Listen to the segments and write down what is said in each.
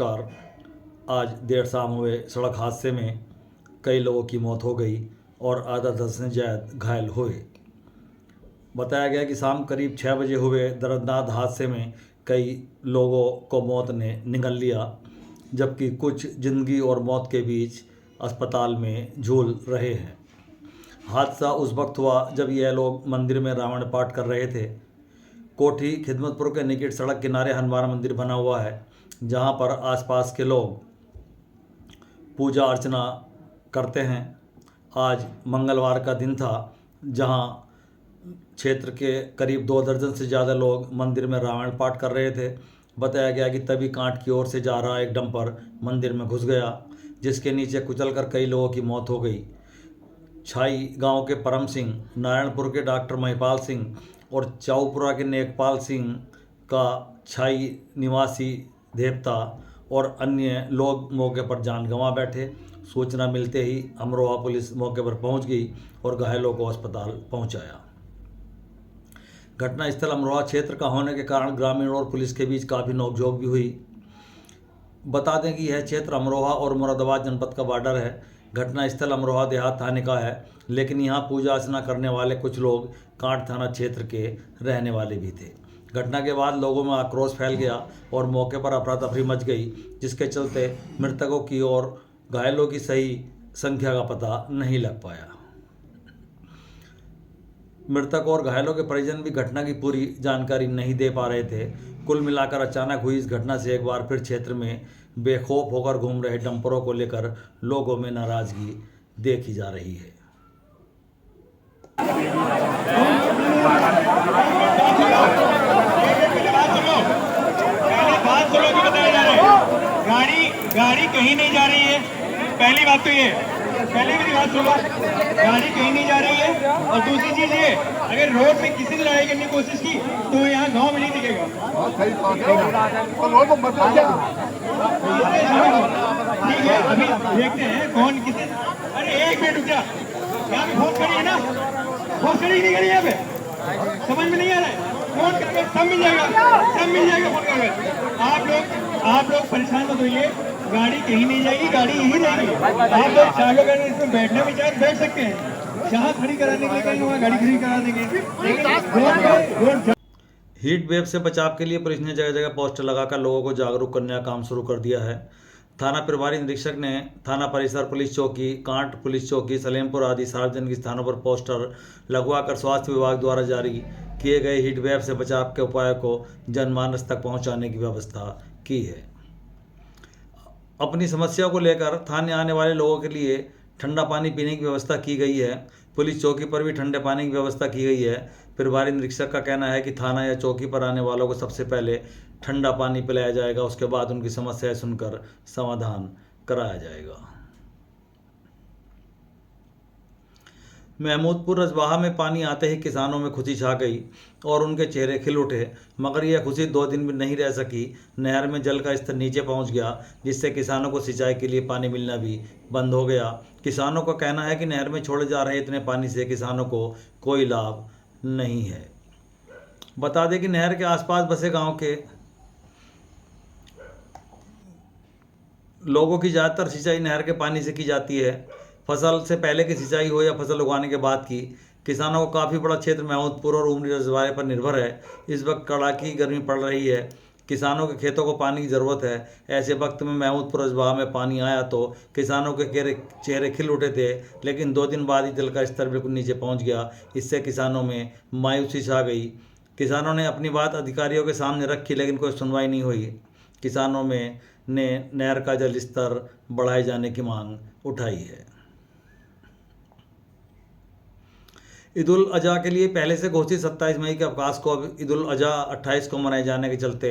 नमस्कार। आज देर शाम हुए सड़क हादसे में कई लोगों की मौत हो गई और आधा दर्जन से ज़्यादा घायल हुए। बताया गया कि शाम करीब 6 बजे हुए दर्दनाक हादसे में कई लोगों को मौत ने निगल लिया, जबकि कुछ जिंदगी और मौत के बीच अस्पताल में झूल रहे हैं। हादसा उस वक्त हुआ जब यह लोग मंदिर में रावण पाठ कर रहे थे। कोठी खिदमतपुर के निकट सड़क किनारे हनुमान मंदिर बना हुआ है, जहां पर आसपास के लोग पूजा अर्चना करते हैं। आज मंगलवार का दिन था, जहां क्षेत्र के करीब 2 दर्जन से ज़्यादा लोग मंदिर में रामायण पाठ कर रहे थे। बताया गया कि तभी कांट की ओर से जा रहा एक डंपर मंदिर में घुस गया, जिसके नीचे कुचलकर कई लोगों की मौत हो गई। छाई गांव के परम सिंह, नारायणपुर के डॉक्टर महिपाल सिंह और चाऊपुरा के नेकपाल सिंह का छाई निवासी देवता और अन्य लोग मौके पर जान गंवा बैठे। सूचना मिलते ही अमरोहा पुलिस मौके पर पहुंच गई और घायलों को अस्पताल पहुंचाया। घटनास्थल अमरोहा क्षेत्र का होने के कारण ग्रामीणों और पुलिस के बीच काफ़ी नोकझोंक भी हुई। बता दें कि यह क्षेत्र अमरोहा और मुरादाबाद जनपद का बॉर्डर है। घटनास्थल अमरोहा देहात थाने का है, लेकिन यहाँ पूजा अर्चना करने वाले कुछ लोग कांट थाना क्षेत्र के रहने वाले भी थे। घटना के बाद लोगों में आक्रोश फैल गया और मौके पर अफरा तफरी मच गई, जिसके चलते मृतकों की और घायलों की सही संख्या का पता नहीं लग पाया। मृतक और घायलों के परिजन भी घटना की पूरी जानकारी नहीं दे पा रहे थे। कुल मिलाकर अचानक हुई इस घटना से एक बार फिर क्षेत्र में बेखौफ होकर घूम रहे डंपरों को लेकर लोगों में नाराजगी देखी जा रही है। गाड़ी कहीं नहीं जा रही है। पहली बात तो ये, पहले मेरी बात सुनो, गाड़ी कहीं नहीं जा रही है। और दूसरी चीज ये, अगर रोड पे किसी ने लड़ाई करने की कोशिश की तो यहाँ गांव में नहीं दिखेगा। ठीक है, अभी देखते हैं कौन किसी। अरे एक मिनट रुक जा, यहाँ पे फोन करी है ना, फोन करी नहीं करी यहाँ पे, समझ में नहीं आ रहा है। फोन करके सब मिल जाएगा, सब मिल जाएगा फोन करके। आप लोग परेशान मत होइए, गाड़ी कहीं नहीं जाएगी, गाड़ी यहीं रहेगी। आप लोग चालू करके इसमें बैठना भी चाहे बैठ सकते हैं। जहाँ खड़ी कराने के लिए कहीं वहाँ गाड़ी खड़ी करा देंगे। हीट वेव से बचाव के लिए पुलिस ने जगह जगह पोस्टर लगाकर लोगों को जागरूक करने का काम शुरू कर दिया है। थाना प्रभारी निरीक्षक ने थाना परिसर, पुलिस चौकी, कांट पुलिस चौकी, सलेमपुर आदि सार्वजनिक स्थानों पर पोस्टर लगवाकर स्वास्थ्य विभाग द्वारा जारी किए गए हीट वेव से बचाव के उपायों को जनमानस तक पहुंचाने की व्यवस्था की है। अपनी समस्याओं को लेकर थाने आने वाले लोगों के लिए ठंडा पानी पीने की व्यवस्था की गई है। पुलिस चौकी पर भी ठंडे पानी की व्यवस्था की गई है। प्रभारी निरीक्षक का कहना है कि थाना या चौकी पर आने वालों को सबसे पहले ठंडा पानी पिलाया जाएगा, उसके बाद उनकी समस्याएं सुनकर समाधान कराया जाएगा। महमूदपुर रजवाहा में पानी आते ही किसानों में खुशी छा गई और उनके चेहरे खिल उठे, मगर यह खुशी 2 दिन भी नहीं रह सकी। नहर में जल का स्तर नीचे पहुंच गया, जिससे किसानों को सिंचाई के लिए पानी मिलना भी बंद हो गया। किसानों का कहना है कि नहर में छोड़े जा रहे इतने पानी से किसानों को कोई लाभ नहीं है। बता दें कि नहर के आसपास बसे गांव के लोगों की ज़्यादातर सिंचाई नहर के पानी से की जाती है। फसल से पहले की सिंचाई हो या फसल उगाने के बाद की, किसानों को काफ़ी बड़ा क्षेत्र महमूदपुर और उमरी रजवाड़े पर निर्भर है। इस वक्त कड़ाकी गर्मी पड़ रही है, किसानों के खेतों को पानी की ज़रूरत है। ऐसे वक्त में महमूदपुर रजवाहा में पानी आया तो किसानों के चेहरे खिल उठे थे, लेकिन 2 दिन बाद ही जल का स्तर बिल्कुल नीचे पहुँच गया। इससे किसानों में मायूसी छा गई। किसानों ने अपनी बात अधिकारियों के सामने रखी, लेकिन कोई सुनवाई नहीं हुई। किसानों में ने नहर का जल स्तर बढ़ाए जाने की मांग उठाई है। ईद उल अजहा के लिए पहले से घोषित 27 मई के अवकाश को अब ईद उल अजहा 28 को मनाए जाने के चलते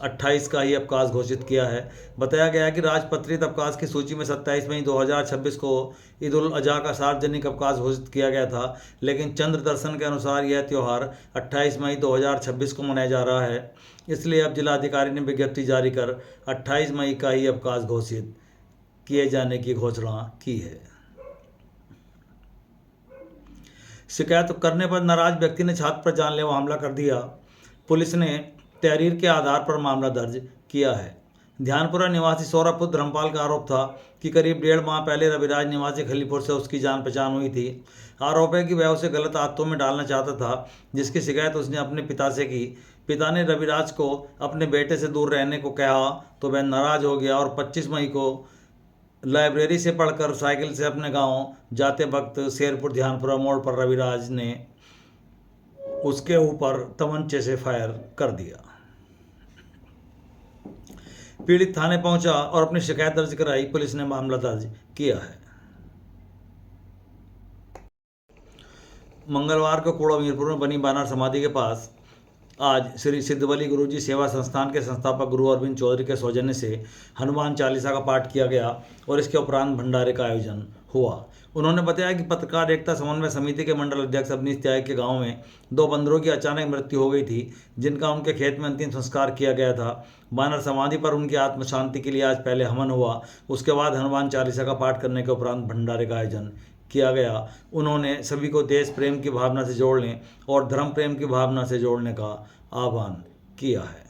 28 का ही अवकाश घोषित किया है। बताया गया है कि राजपत्रित अवकाश की सूची में 27 मई 2026 को ईद उल अजहा का सार्वजनिक अवकाश घोषित किया गया था, लेकिन चंद्र दर्शन के अनुसार यह त्यौहार 28 मई 2026 को मनाया जा रहा है। इसलिए अब जिलाधिकारी ने विज्ञप्ति जारी कर 28 मई का ही अवकाश घोषित किए जाने की घोषणा की है। शिकायत करने पर नाराज व्यक्ति ने छात्र पर जानलेवा हमला कर दिया। पुलिस ने तहरीर के आधार पर मामला दर्ज किया है। ध्यानपुरा निवासी सौरभ पुत्र धर्मपाल का आरोप था कि करीब 1.5 माह पहले रविराज निवासी खलीपुर से उसकी जान पहचान हुई थी। आरोप है कि वह उसे गलत आदतों में डालना चाहता था, जिसकी शिकायत उसने अपने पिता से की। पिता ने रविराज को अपने बेटे से दूर रहने को कहा तो वह नाराज हो गया और 25 मई को लाइब्रेरी से पढ़कर साइकिल से अपने गांव जाते वक्त शेरपुर ध्यानपुरा मोड़ पर रविराज ने उसके ऊपर तमंचे से फायर कर दिया। पीड़ित थाने पहुंचा और अपनी शिकायत दर्ज कराई। पुलिस ने मामला दर्ज किया है। मंगलवार को कूड़ा मीरपुर में बनी बानर समाधि के पास आज श्री सिद्धबली गुरुजी सेवा संस्थान के संस्थापक गुरु अरविंद चौधरी के सौजन्य से हनुमान चालीसा का पाठ किया गया और इसके उपरांत भंडारे का आयोजन हुआ। उन्होंने बताया कि पत्रकार एकता समन्वय समिति के मंडल अध्यक्ष अवनीश त्यागी के गांव में 2 बंदरों की अचानक मृत्यु हो गई थी, जिनका उनके खेत में अंतिम संस्कार किया गया था। बानर समाधि पर उनकी आत्म शांति के लिए आज पहले हवन हुआ, उसके बाद हनुमान चालीसा का पाठ करने के उपरांत भंडारे का आयोजन किया गया। उन्होंने सभी को देश प्रेम की भावना से जोड़ने और धर्म प्रेम की भावना से जोड़ने का आह्वान किया है।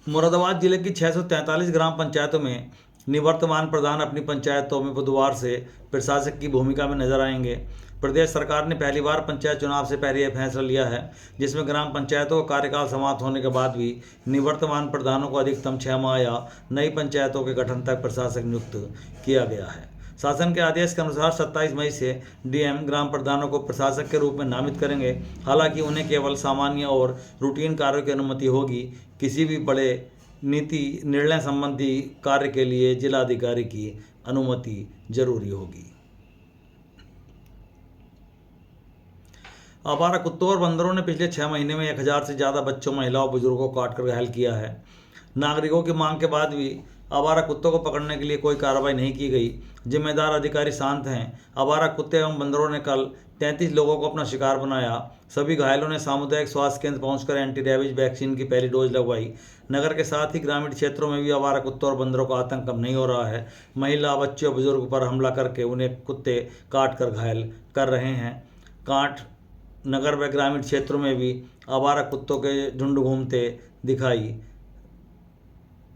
मुरादाबाद जिले की 643 ग्राम पंचायतों में निवर्तमान प्रधान अपनी पंचायतों में बुधवार से प्रशासक की भूमिका में नजर आएंगे। प्रदेश सरकार ने पहली बार पंचायत चुनाव से पहले यह फैसला लिया है, जिसमें ग्राम पंचायतों का कार्यकाल समाप्त होने के बाद भी निवर्तमान प्रधानों को अधिकतम 6 माह या नई पंचायतों के गठन तक प्रशासक नियुक्त किया गया है। शासन के आदेश के अनुसार 27 मई से डीएम ग्राम प्रधानों को प्रशासक के रूप में नामित करेंगे। हालांकि उन्हें केवल सामान्य और रूटीन कार्यों की अनुमति होगी। किसी भी बड़े नीति निर्णय संबंधी कार्य के लिए जिलाधिकारी की अनुमति जरूरी होगी। आवारा कुत्तों और बंदरों ने पिछले 6 महीने में 1000 से ज़्यादा बच्चों, महिलाओं, बुजुर्गों को काटकर घायल किया है। नागरिकों की मांग के बाद भी आवारा कुत्तों को पकड़ने के लिए कोई कार्रवाई नहीं की गई। जिम्मेदार अधिकारी शांत हैं। आवारा कुत्ते एवं बंदरों ने कल 33 लोगों को अपना शिकार बनाया। सभी घायलों ने सामुदायिक स्वास्थ्य केंद्र पहुंचकर एंटी रेबीज वैक्सीन की पहली डोज लगवाई। नगर के साथ ही ग्रामीण क्षेत्रों में भी आवारा कुत्तों और बंदरों का आतंक कम नहीं हो रहा है। महिला, बच्चों, बुजुर्ग पर हमला करके उन्हें कुत्ते काट कर घायल कर रहे हैं। कांठ नगर व ग्रामीण क्षेत्रों में भी आवारा कुत्तों के झुंड घूमते दिखाई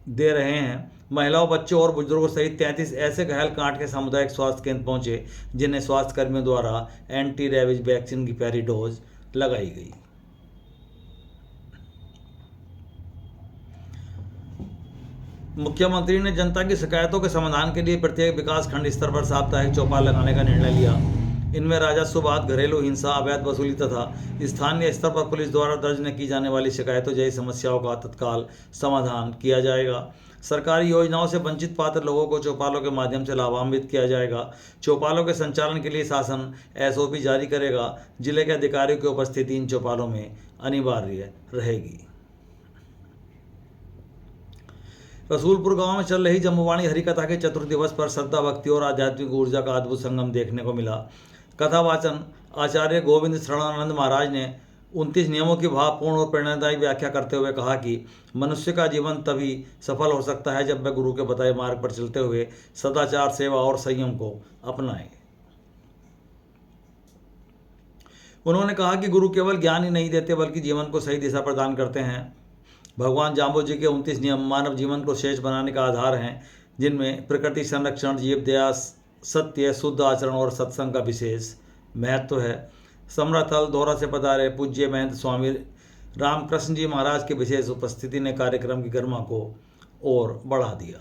दे रहे हैं। महिलाओं, बच्चों और बुजुर्गों सहित 33 ऐसे घायल कांठ के सामुदायिक स्वास्थ्य केंद्र पहुंचे, जिन्हें स्वास्थ्य कर्मियों द्वारा एंटी रेबीज वैक्सीन की पहली डोज लगाई गई। मुख्यमंत्री ने जनता की शिकायतों के समाधान के लिए प्रत्येक विकास खंड स्तर पर साप्ताहिक चौपाल लगाने का निर्णय लिया। इनमें राजस्व बात, घरेलू हिंसा, अवैध वसूली तथा स्थानीय स्तर पर पुलिस द्वारा दर्ज न की जाने वाली शिकायतों जैसी समस्याओं का तत्काल समाधान किया जाएगा। सरकारी योजनाओं से वंचित पात्र लोगों को चौपालों के माध्यम से लाभान्वित किया जाएगा। चौपालों के संचालन के लिए शासन एसओपी जारी करेगा। जिले के अधिकारियों की उपस्थिति इन चौपालों में अनिवार्य रहेगी। रसूलपुर गांव में चल रही जम्बूवाणी हरिकथा के चतुर्थ दिवस पर श्रद्धा, भक्ति और आध्यात्मिक ऊर्जा का अद्भुत संगम देखने को मिला। कथावाचन आचार्य गोविंद शरणानंद महाराज ने 29 नियमों की भावपूर्ण और प्रेरणादायी व्याख्या करते हुए कहा कि मनुष्य का जीवन तभी सफल हो सकता है जब वह गुरु के बताए मार्ग पर चलते हुए सदाचार, सेवा और संयम को अपनाए। उन्होंने कहा कि गुरु केवल ज्ञान ही नहीं देते बल्कि जीवन को सही दिशा प्रदान करते हैं। भगवान जाम्बो जी के 29 नियम मानव जीवन को श्रेष्ठ बनाने का आधार हैं, जिनमें प्रकृति संरक्षण, जीव दया, सत्य, शुद्ध आचरण और सत्संग का विशेष महत्व है। समराथल दौरा से पधारे पूज्य महंत स्वामी रामकृष्ण जी महाराज की विशेष उपस्थिति ने कार्यक्रम की गरिमा को और बढ़ा दिया।